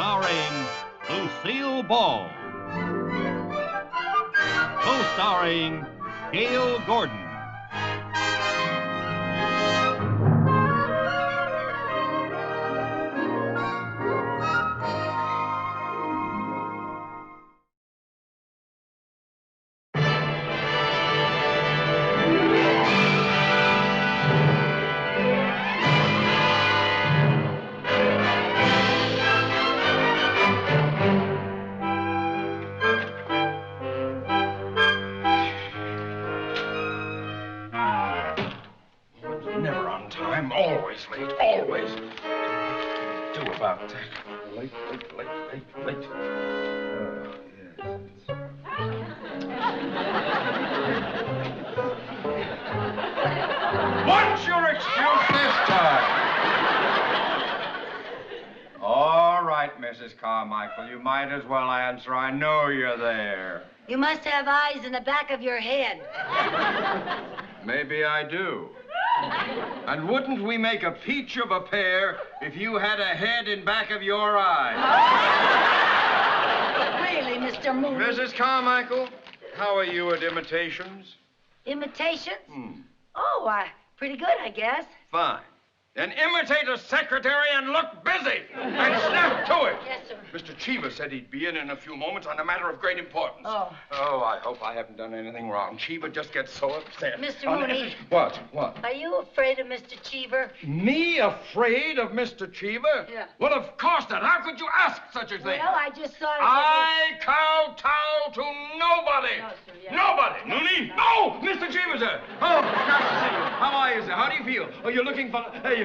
starring Lucille Ball. Co-starring Gail Gordon. Never on time, always late, always. Do about that. Late. What's your excuse this time? All right, Mrs. Carmichael, you might as well answer. I know you're there. You must have eyes in the back of your head. Maybe I do. And wouldn't we make a peach of a pair if you had a head in back of your eye? Really, Mr. Moon? Mrs. Carmichael, how are you at imitations? Imitations? Oh, pretty good, I guess. Fine. Then imitate a secretary and look busy. And snap to it. Yes, sir. Mr. Cheever said he'd be in a few moments on a matter of great importance. Oh. Oh, I hope I haven't done anything wrong. Cheever just gets so upset. Mr. On Mooney. every- What? Are you afraid of Mr. Cheever? Me afraid of Mr. Cheever? Yeah. Well, of course not. How could you ask such a thing? Well, I just thought it I kowtow to nobody. No, sir, yeah. Nobody. Mooney? Oh, Mr. Cheever, sir. Oh, nice to see you. How are you, sir? How do you feel? Oh, you're looking for... Hey,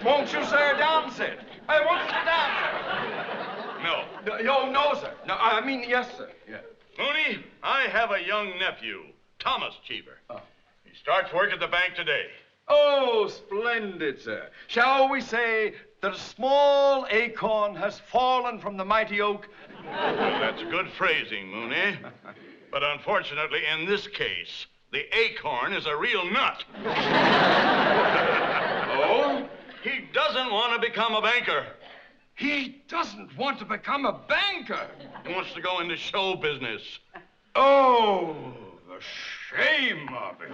won't you, sir, down sit? Hey, won't you sit down, sir? No. No, sir. No, I mean, yes, sir. Yeah. Mooney, I have a young nephew, Thomas Cheever. Oh. He starts work at the bank today. Oh, splendid, sir. Shall we say that a small acorn has fallen from the mighty oak? Well, that's good phrasing, Mooney. But unfortunately, in this case, the acorn is a real nut. Oh? He doesn't want to become a banker. He doesn't want to become a banker. He wants to go into show business. Oh, the shame of it.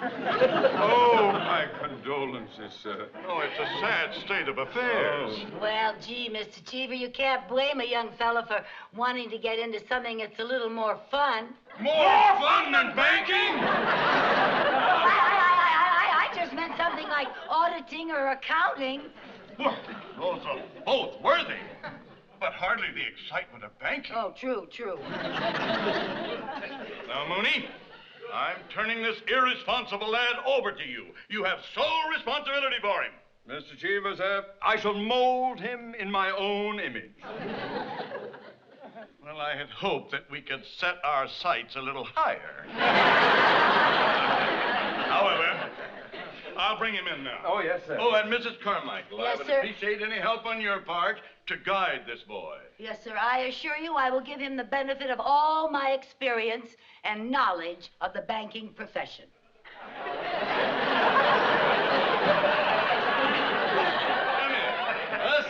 Oh, my condolences, sir. Oh, it's a sad state of affairs. Well, gee, Mr. Cheever, you can't blame a young fella for wanting to get into something that's a little more fun. More fun than banking? I just meant something like auditing or accounting. Well, those are both worthy, but hardly the excitement of banking. Oh, true. Now, Mooney, I'm turning this irresponsible lad over to you. You have sole responsibility for him. Mr. Cheever, sir, I shall mold him in my own image. Well, I had hoped that we could set our sights a little higher. However, I'll bring him in now. Oh, yes, sir. Oh, and Mrs. Carmichael, Yes, I would sir. appreciate any help on your part to guide this boy. Yes, sir, I assure you I will give him the benefit of all my experience and knowledge of the banking profession. Come here. Us?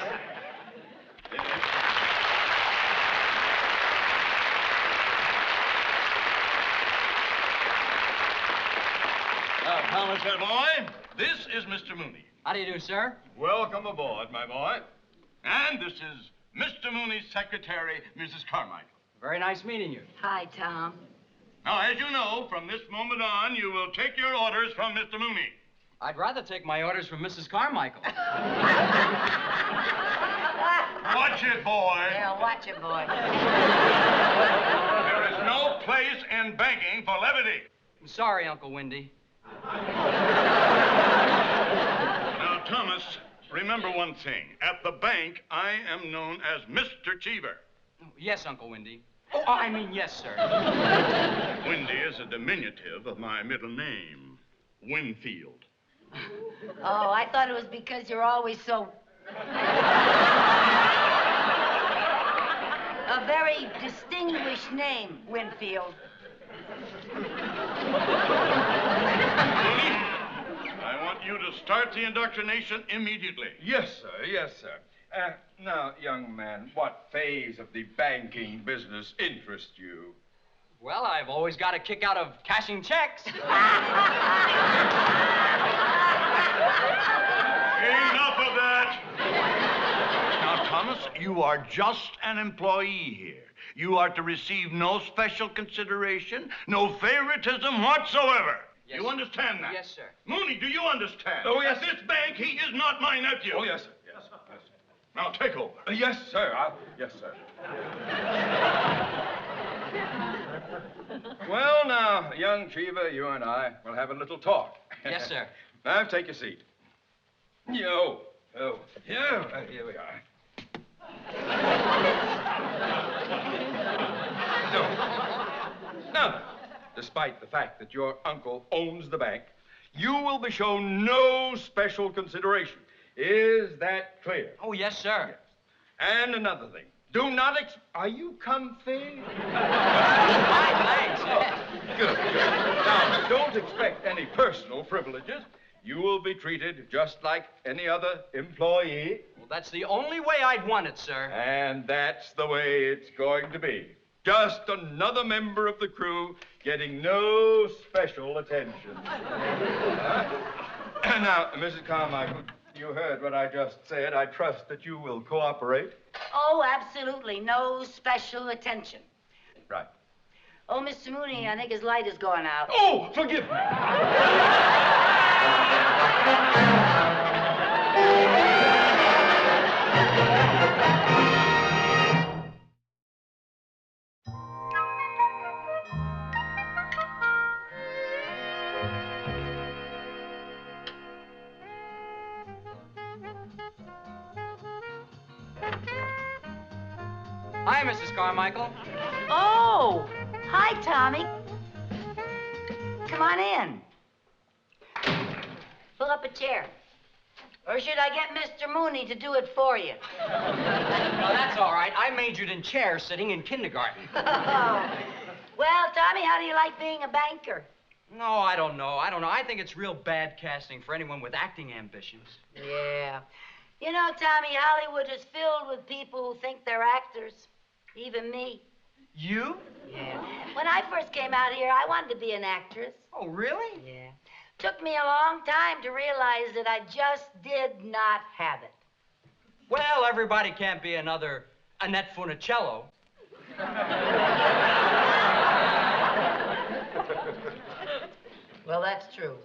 Now, Thomas, my boy, this is Mr. Mooney. How do you do, sir? Welcome aboard, my boy. And this is Mr. Mooney's secretary, Mrs. Carmichael. Very nice meeting you. Hi, Tom. Now, as you know, from this moment on, you will take your orders from Mr. Mooney. I'd rather take my orders from Mrs. Carmichael. Watch it, boy. Yeah, watch it, boy. There is no place in banking for levity. I'm sorry, Uncle Windy. Now, Thomas, remember one thing. At the bank, I am known as Mr. Cheever. Yes, Uncle Windy. Oh, I mean, yes, sir. Windy is a diminutive of my middle name, Winfield. Oh, I thought it was because you're always so... A very distinguished name, Winfield. Mooney, I want you to start the indoctrination immediately. Yes, sir. Yes, sir. Now, young man, what phase of the banking business interests you? Well, I've always got a kick out of cashing checks. Enough of that! Now, Thomas, you are just an employee here. You are to receive no special consideration, no favoritism whatsoever. Yes, You sir. understand that? Yes, sir. Mooney, do you understand? Oh, yes, At this bank, he is not my nephew. Oh, yes, sir. Yes, sir. Yes, sir. Now, take over. Yes, sir. Yes, sir. Well, now, young Cheever, you and I will have a little talk. Yes, sir. Now, take your seat. Here we are. Now, despite the fact that your uncle owns the bank, you will be shown no special consideration. Is that clear? Oh, yes, sir. And another thing, do not Are you comfy? Fine, thanks. Good. Now, don't expect any personal privileges. You will be treated just like any other employee. Well, that's the only way I'd want it, sir. And that's the way it's going to be. Just another member of the crew getting no special attention. Now, Mrs. Carmichael, you heard what I just said. I trust that you will cooperate. Oh, absolutely. No special attention. Right. Oh, Mr. Mooney, I think his light is going out. Oh, forgive me. Hi, Mrs. Carmichael. Oh, hi, Tommy. Come on in. Pull up a chair. Or should I get Mr. Mooney to do it for you? No, that's all right. I majored in chair sitting in kindergarten. Well, Tommy, how do you like being a banker? No, I don't know. I think it's real bad casting for anyone with acting ambitions. Yeah. You know, Tommy, Hollywood is filled with people who think they're actors. Even me. You? Yeah. When I first came out here, I wanted to be an actress. Oh, really? Yeah. Took me a long time to realize that I just did not have it. Well, everybody can't be another Annette Funicello. Well, that's true.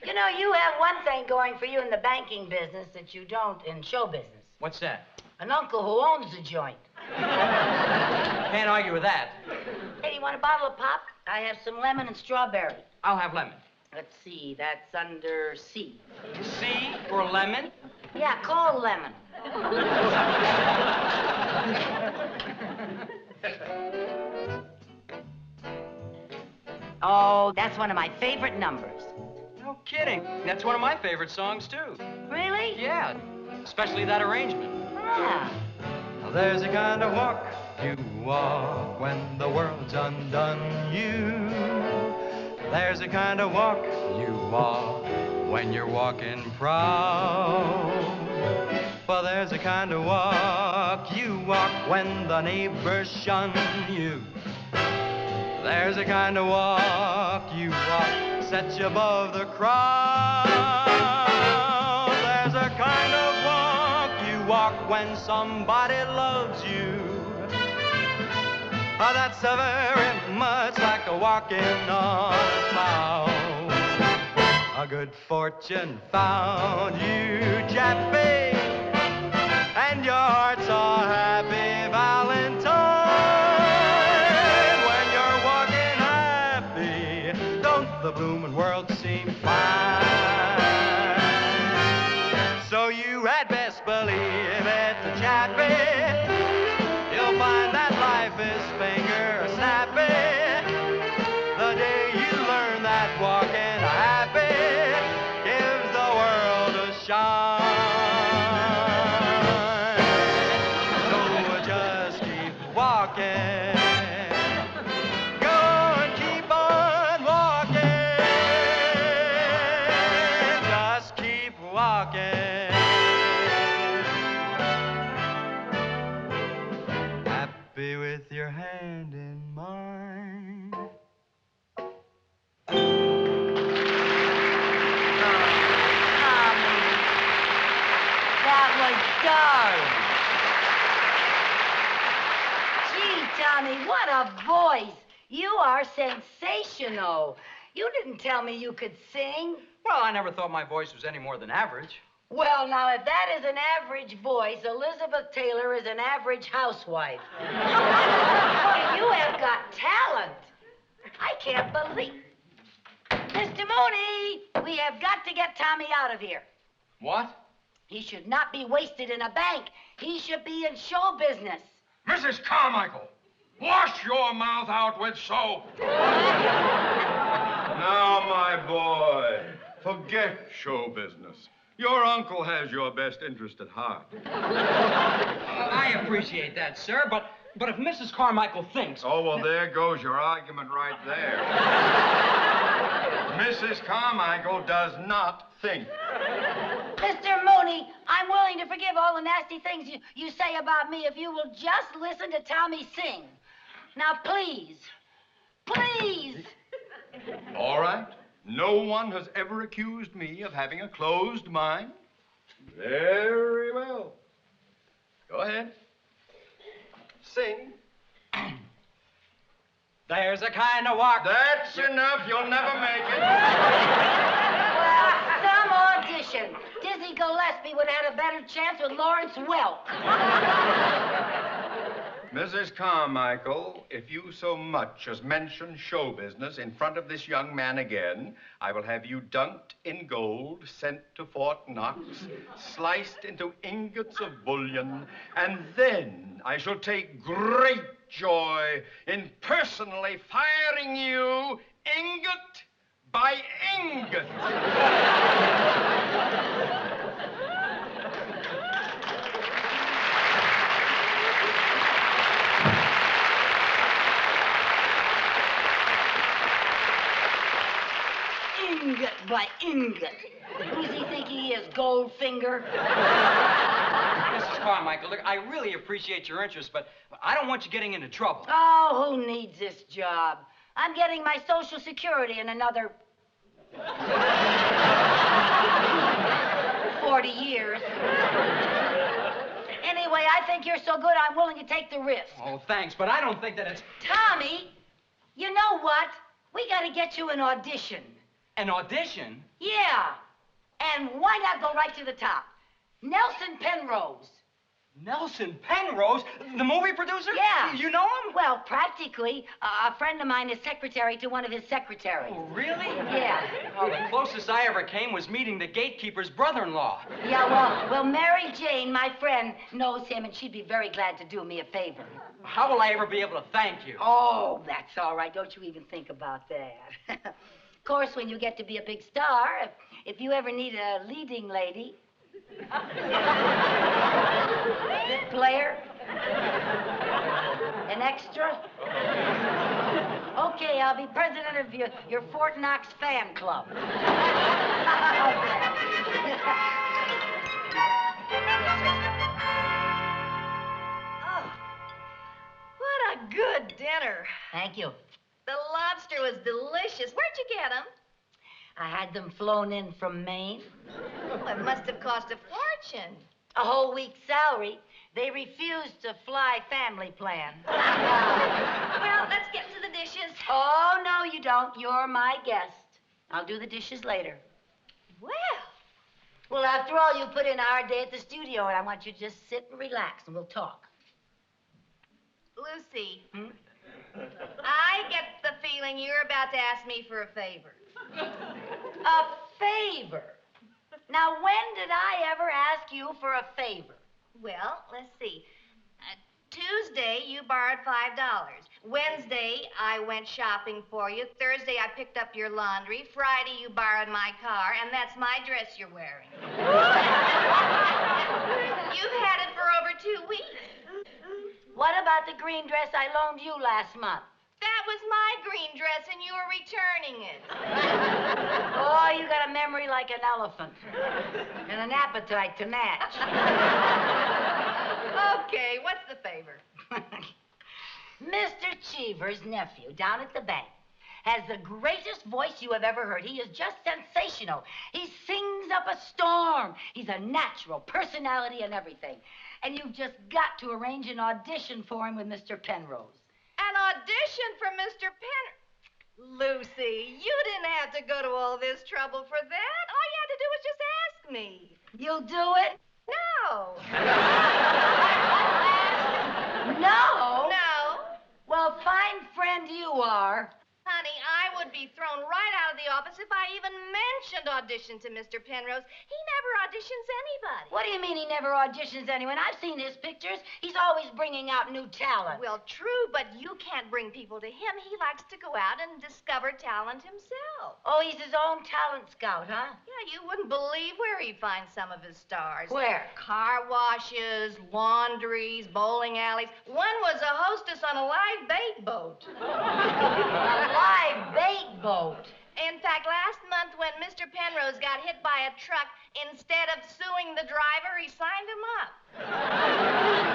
You know, you have one thing going for you in the banking business that you don't in show business. What's that? An uncle who owns the joint. Can't argue with that. Hey, you want a bottle of pop? I have some lemon and strawberry. I'll have lemon. Let's see, that's under C. C for lemon? Yeah, cold lemon. Oh, that's one of my favorite numbers. No kidding. That's one of my favorite songs, too. Really? Yeah, especially that arrangement. Yeah. There's a kind of walk you walk when the world's undone you. There's a kind of walk you walk when you're walking proud. Well, there's a kind of walk you walk when the neighbors shun you. There's a kind of walk you walk sets you above the crowd. There's a kind of walk you walk when somebody loves you. That's very much like a walking on a cloud. A good fortune found you, Jappy, and your heart's a happy Valentine. When you're walking happy, don't the bloomin' world seem fine? So you had best believe it, Chappie. You'll find that life is finger snappy the day you learn that walking happy gives the world a shine. So just keep walking. Go and keep on walking. Just keep walking. that was darling. Gee, Tommy, what a voice. You are sensational. You didn't tell me you could sing. Well, I never thought my voice was any more than average. Well, now, if that is an average voice, Elizabeth Taylor is an average housewife. You have got talent. I can't believe... Mr. Mooney, we have got to get Tommy out of here. What? He should not be wasted in a bank. He should be in show business. Mrs. Carmichael, wash your mouth out with soap. Now, my boy, forget show business. Your uncle has your best interest at heart. I appreciate that, sir, but if Mrs. Carmichael thinks... Oh, well, there goes your argument right there. Mrs. Carmichael does not think. Mr. Mooney, I'm willing to forgive all the nasty things you say about me if you will just listen to Tommy sing. Now, please, please. All right. No one has ever accused me of having a closed mind. Very well. Go ahead. Sing. There's a kind of walk... That's enough. You'll never make it. Well, some audition. Dizzy Gillespie would have had a better chance with Lawrence Welk. Mrs. Carmichael, if you so much as mention show business in front of this young man again, I will have you dunked in gold, sent to Fort Knox, sliced into ingots of bullion, and then I shall take great joy in personally firing you ingot by ingot. Ingot by ingot. Who's he think he is, Goldfinger? Mrs. Carmichael, look, I really appreciate your interest, but I don't want you getting into trouble. Oh, who needs this job? I'm getting my Social Security in another 40 years. Anyway, I think you're so good, I'm willing to take the risk. Oh, thanks, but I don't think that it's... Tommy, you know what? We gotta get you an audition. An audition? Yeah. And why not go right to the top? Nelson Penrose. Nelson Penrose? The movie producer? Yeah. You know him? Well, practically. A friend of mine is secretary to one of his secretaries. Oh, really? Yeah. Well, the closest I ever came was meeting the gatekeeper's brother-in-law. Yeah, well, Mary Jane, my friend, knows him, and she'd be very glad to do me a favor. How will I ever be able to thank you? Oh, that's all right. Don't you even think about that. Of course, when you get to be a big star, if you ever need a leading lady... Bit player? An extra? Okay, I'll be president of your Fort Knox fan club. Oh, what a good dinner. Thank you. The lobster was delicious. Where'd you get them? I had them flown in from Maine. Well, it must have cost a fortune. A whole week's salary. They refused to fly family plan. Well, let's get to the dishes. Oh, no, you don't. You're my guest. I'll do the dishes later. Well, after all, you put in a hard day at the studio, and I want you to just sit and relax, and we'll talk. Lucy, I get the feeling you're about to ask me for a favor. A favor? Now, when did I ever ask you for a favor? Well, let's see. Tuesday, you borrowed $5. Wednesday, I went shopping for you. Thursday, I picked up your laundry. Friday, you borrowed my car, and that's my dress you're wearing. You've had it for over 2 weeks. What about the green dress I loaned you last month? That was my green dress, and you were returning it. Oh, you got a memory like an elephant. And an appetite to match. Okay, what's the favor? Mr. Cheever's nephew down at the bank has the greatest voice you have ever heard. He is just sensational. He sings up a storm. He's a natural personality and everything. And you've just got to arrange an audition for him with Mr. Penrose. An audition for Mr. Lucy, you didn't have to go to all this trouble for that. All you had to do was just ask me. You'll do it? No. No? No. Well, fine friend you are. Honey, I would be thrown right out of the office if I even mentioned audition to Mr. Penrose. He never auditions anybody. What do you mean he never auditions anyone? I've seen his pictures. He's always bringing out new talent. Well, true, but you can't bring people to him. He likes to go out and discover talent himself. Oh, he's his own talent scout, huh? Yeah, you wouldn't believe where he finds some of his stars. Where? Car washes, laundries, bowling alleys. One was a hostess on a live bait boat. A live bait boat. In fact, last month when Mr. Penrose got hit by a truck, instead of suing the driver, he signed him up.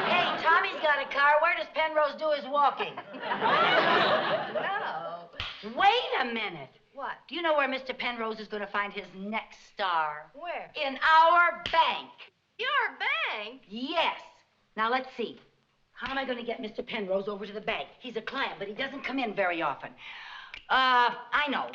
Hey, Tommy's got a car. Where does Penrose do his walking? No. Wait a minute. What? Do you know where Mr. Penrose is going to find his next star? Where? In our bank. Your bank? Yes. Now, let's see. How am I going to get Mr. Penrose over to the bank? He's a client, but he doesn't come in very often. I know.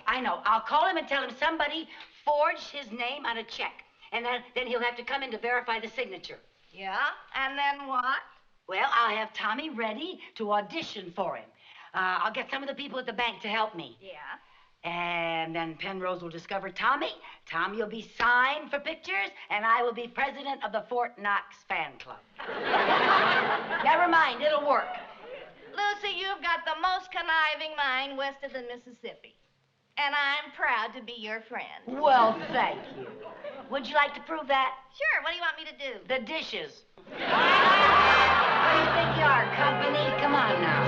I'll call him and tell him somebody forged his name on a check. And then he'll have to come in to verify the signature. Yeah? And then what? Well, I'll have Tommy ready to audition for him. I'll get some of the people at the bank to help me. Yeah? And then Penrose will discover Tommy. Tommy will be signed for pictures, and I will be president of the Fort Knox fan club. Never mind, it'll work. Lucy, you've got the most conniving mind west of the Mississippi. And I'm proud to be your friend. Well, thank you. Would you like to prove that? Sure, what do you want me to do? The dishes. What do you think you are, company? Come on now.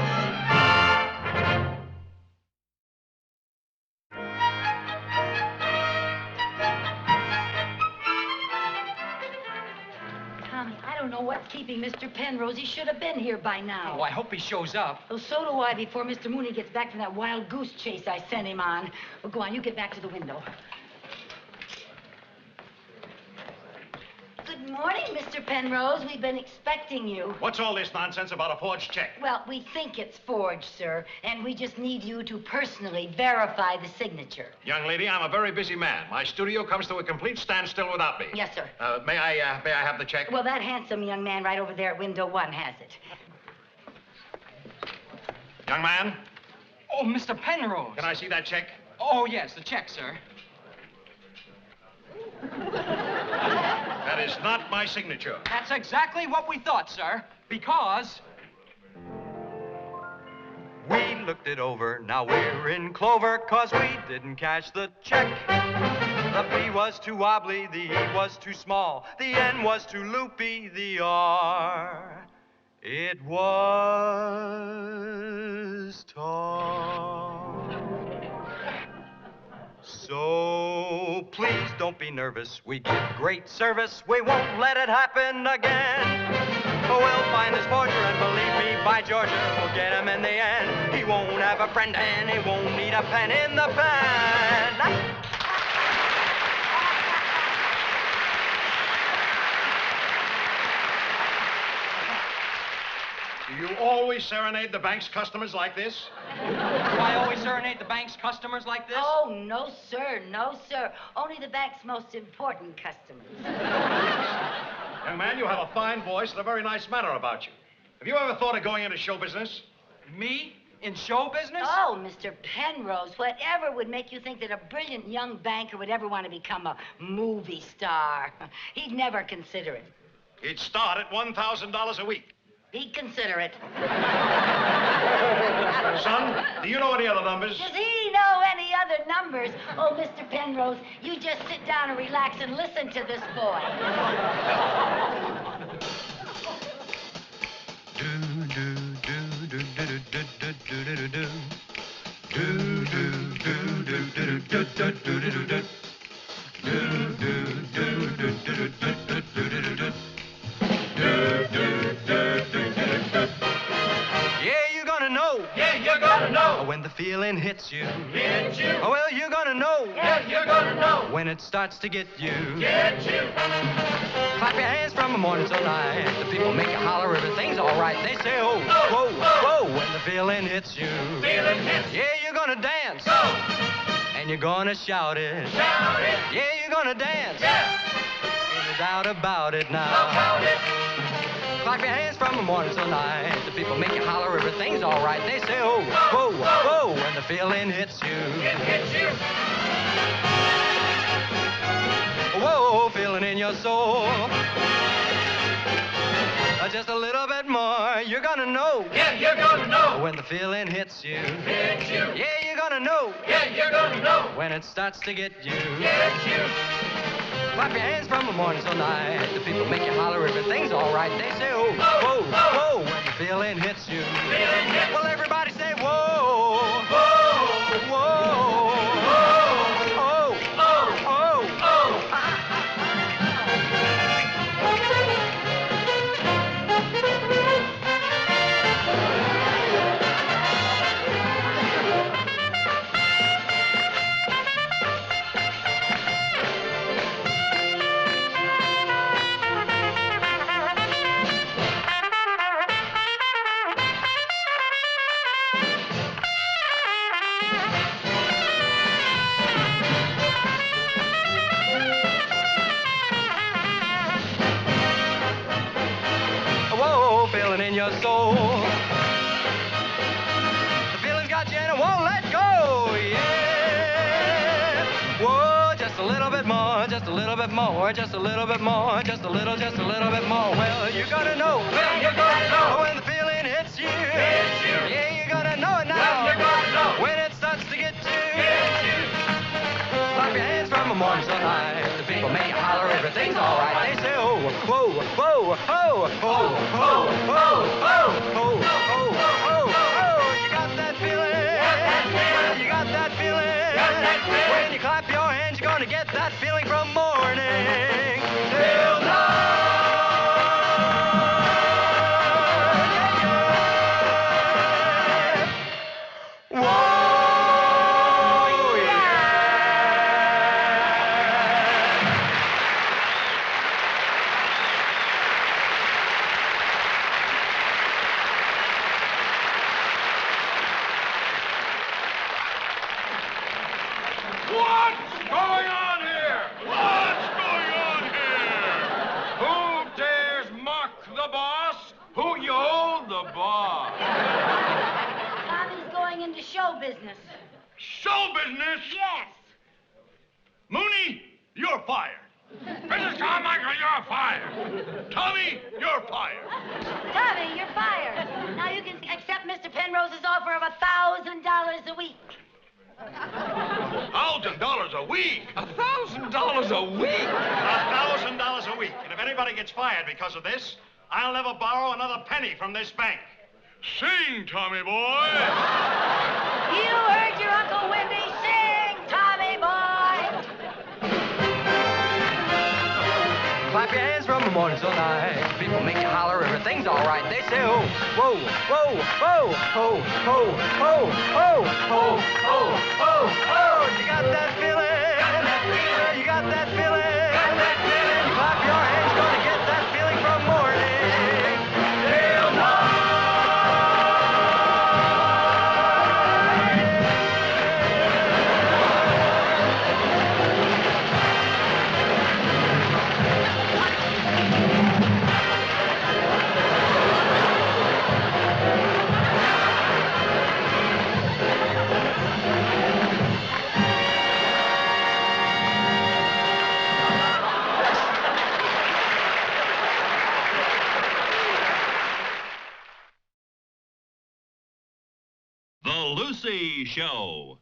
Tommy, I don't know what's keeping Mr. Penrose. He should have been here by now. Oh, I hope he shows up. Well, so do I before Mr. Mooney gets back from that wild goose chase I sent him on. Well, go on, you get back to the window. Good morning, Mr. Penrose. We've been expecting you. What's all this nonsense about a forged check? Well, we think it's forged, sir, and we just need you to personally verify the signature. Young lady, I'm a very busy man. My studio comes to a complete standstill without me. Yes, sir. May I have the check? Well, that handsome young man right over there at window 1 has it. Young man, Oh, Mr. Penrose. can I see that check? Oh, yes, the check, sir. That is not my signature. That's exactly what we thought, sir. Because... We looked it over, now we're in clover, 'cause we didn't cash the check. The P was too wobbly, the E was too small, the N was too loopy, the R, it was tall. So please don't be nervous, we give great service, we won't let it happen again. We'll find this forger, and believe me, by Georgia, we'll get him in the end. He won't have a friend, and he won't need a pen in the pen. Do you always serenade the bank's customers like this? Do I always serenade the bank's customers like this? Oh, no, sir. No, sir. Only the bank's most important customers. Young man, you have a fine voice and a very nice manner about you. Have you ever thought of going into show business? Me? In show business? Oh, Mr. Penrose, whatever would make you think that a brilliant young banker would ever want to become a movie star? He'd never consider it. He'd start at $1,000 a week. He'd consider it. Son, do you know any other numbers? Does he know any other numbers? Oh, Mr. Penrose, you just sit down and relax and listen to this boy. Yeah, you're gonna know. Yeah, you're gonna know. When the feeling feeling hits you. Hit you. Oh, well, you're gonna know. Yeah, you're gonna know. When it starts to get you. Get you. Clap your hands from the morning till night. The people make you holler, everything's all right. They say, oh, whoa, whoa, when the feeling hits you. Feeling hits. Yeah, you're gonna dance. Go. And you're gonna shout it. Shout it. Yeah, you're gonna dance. Yeah. Ain't no doubt about it now. About it. Clap your hands from the morning till night. The people make you holler, everything's all right. They say, oh, whoa, whoa, when the feeling hits you. It hits you. Whoa, feeling in your soul. Just a little bit more, you're gonna know. Yeah, you're gonna know. When the feeling hits you. Hits you. Yeah, you're gonna know. Yeah, you're gonna know. When it starts to get you. Get you. Clap your hands from the morning till night. The people make you holler, everything's all right. They say, oh, whoa, whoa, when the feeling hits you. Feeling hits. Well, everybody say, whoa, Whoa. whoa, Whoa. oh, Oh. oh. Oh. Whoa, feeling in your soul. The feeling's got you and it won't let go, yeah. Whoa, just a little bit more, just a little bit more, just a little bit more, just a little bit more. Well, you're gonna know. Well, you're gonna know. When the feeling hits you. Hits you. Yeah, you're gonna know it now. Well, you're gonna know. When it starts to get you. Get you. Clap your hands from the morning till night. The people make you holler, everything's all right. They say, oh, whoa, whoa, oh, oh, oh, oh, oh, oh, oh. You got that feeling? You got that feeling? When you clap your hands, you're gonna get that feeling from morning till night. Yeah, yeah. Whoa. What's going on here? What's going on here? Who dares mock the boss? Who yo the boss? Tommy's going into show business. Show business? Yes. Mooney, you're fired. Mrs. Carmichael, you're fired. Tommy, you're fired. Tommy, you're fired. Now you can accept Mr. Penrose's offer of $1,000 a week. $1,000 a week. $1,000 a week? $1,000 a week. And if anybody gets fired because of this, I'll never borrow another penny from this bank. Sing, Tommy boy. You heard your Uncle Wendy. Sing, Tommy boy. Clap your hands from the morning till night. People make you holler, everything's all right. They say, oh, whoa, whoa, whoa, ho, ho, ho, ho, ho, ho, ho, ho. You got that feeling? You got that feeling? Clap your hands, gonna get that feeling from morning till night. The Lucy Show.